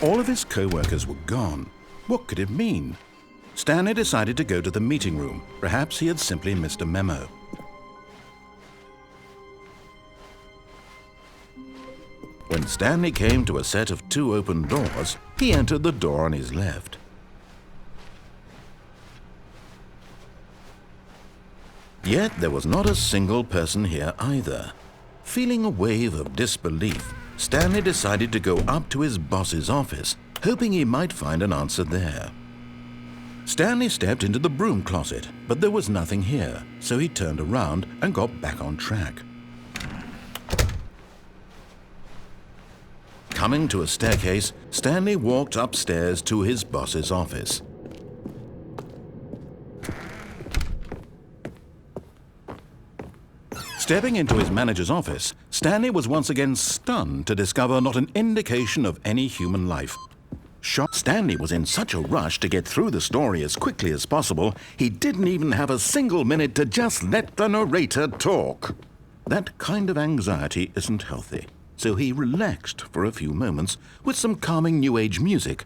All of his co-workers were gone. What could it mean? Stanley decided to go to the meeting room. Perhaps he had simply missed a memo. When Stanley came to a set of 2 open doors, he entered the door on his left. Yet there was not a single person here either. Feeling a wave of disbelief, Stanley decided to go up to his boss's office, hoping he might find an answer there. Stanley stepped into the broom closet, but there was nothing here, so he turned around and got back on track. Coming to a staircase, Stanley walked upstairs to his boss's office. Stepping into his manager's office, Stanley was once again stunned to discover not an indication of any human life. Shocked, Stanley was in such a rush to get through the story as quickly as possible, he didn't even have a single minute to just let the narrator talk. That kind of anxiety isn't healthy, so he relaxed for a few moments with some calming New Age music.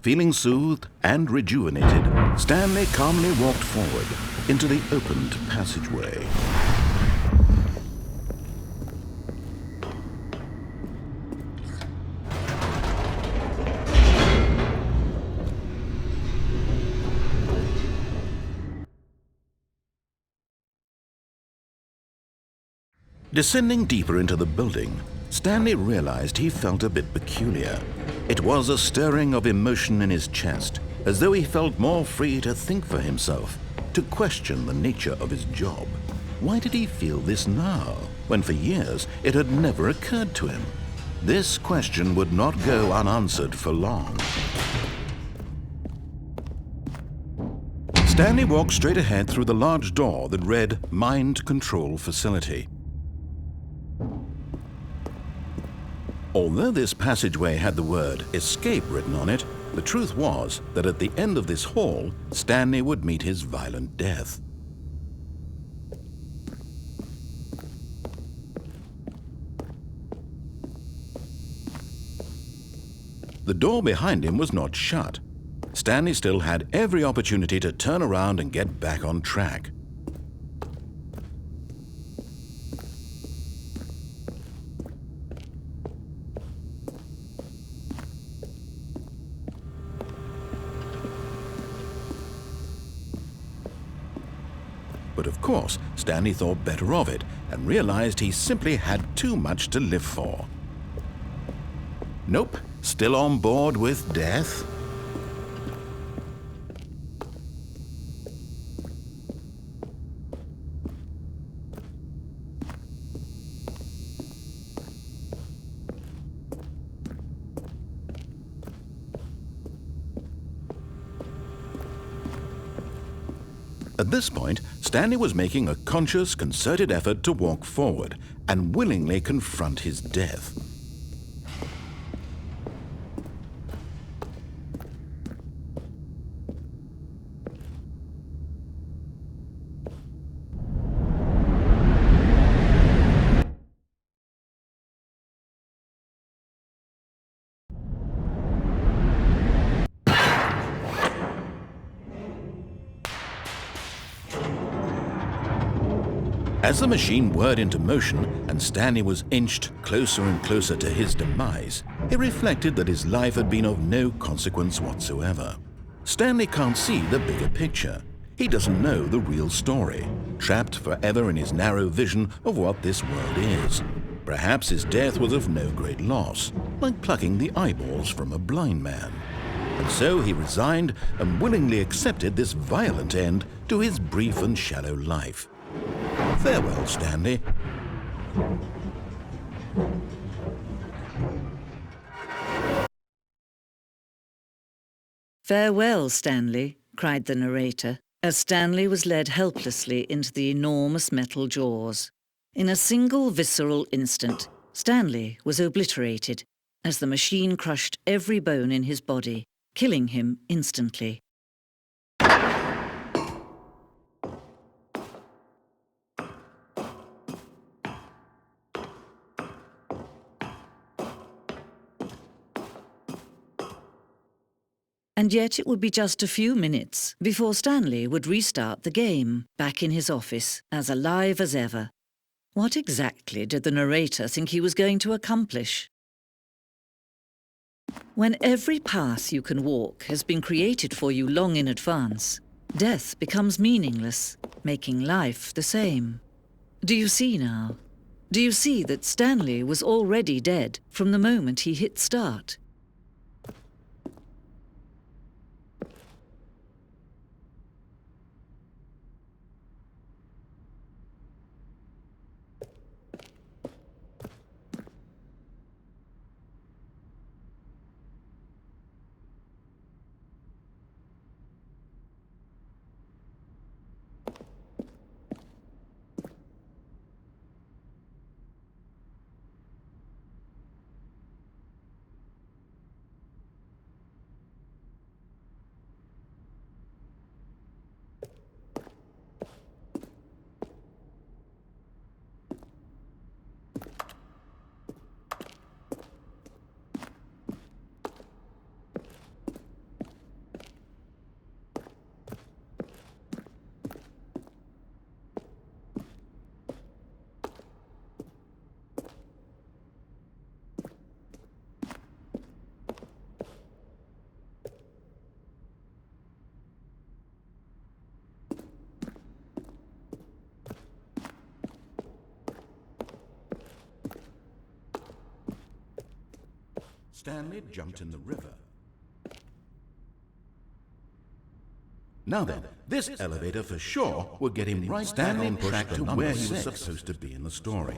Feeling soothed and rejuvenated, Stanley calmly walked forward into the opened passageway. Descending deeper into the building, Stanley realized he felt a bit peculiar. It was a stirring of emotion in his chest, as though he felt more free to think for himself, to question the nature of his job. Why did he feel this now, when for years it had never occurred to him? This question would not go unanswered for long. Stanley walked straight ahead through the large door that read Mind Control Facility. Although this passageway had the word escape written on it, the truth was that at the end of this hall, Stanley would meet his violent death. The door behind him was not shut. Stanley still had every opportunity to turn around and get back on track. But of course, Stanley thought better of it and realized he simply had too much to live for. Nope, still on board with death? At this point, Stanley was making a conscious, concerted effort to walk forward and willingly confront his death. As the machine whirred into motion and Stanley was inched closer and closer to his demise, he reflected that his life had been of no consequence whatsoever. Stanley can't see the bigger picture. He doesn't know the real story, trapped forever in his narrow vision of what this world is. Perhaps his death was of no great loss, like plucking the eyeballs from a blind man. And so he resigned and willingly accepted this violent end to his brief and shallow life. Farewell, Stanley. Farewell, Stanley, cried the narrator, as Stanley was led helplessly into the enormous metal jaws. In a single visceral instant, Stanley was obliterated, as the machine crushed every bone in his body, killing him instantly. And yet it would be just a few minutes before Stanley would restart the game, back in his office, as alive as ever. What exactly did the narrator think he was going to accomplish? When every path you can walk has been created for you long in advance, death becomes meaningless, making life the same. Do you see now? Do you see that Stanley was already dead from the moment he hit start? Stanley jumped in the river. Now then, this elevator for sure would get him right back on track to where he was supposed to be in the story.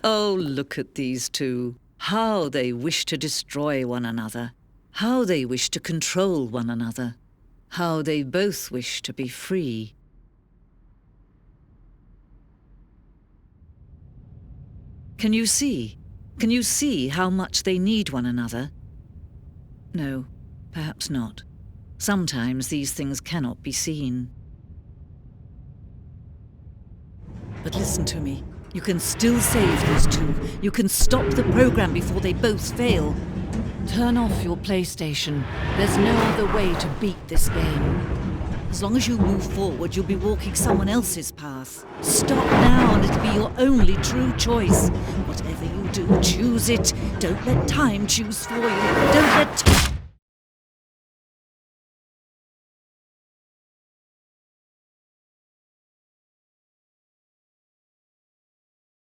Oh, look at these two. How they wish to destroy one another. How they wish to control one another. How they both wish to be free. Can you see? Can you see how much they need one another? No, perhaps not. Sometimes these things cannot be seen. But listen to me. You can still save these two. You can stop the program before they both fail. Turn off your PlayStation. There's no other way to beat this game. As long as you move forward, you'll be walking someone else's path. Stop now and it'll be your only true choice. Whatever you do, choose it. Don't let time choose for you. Don't let time...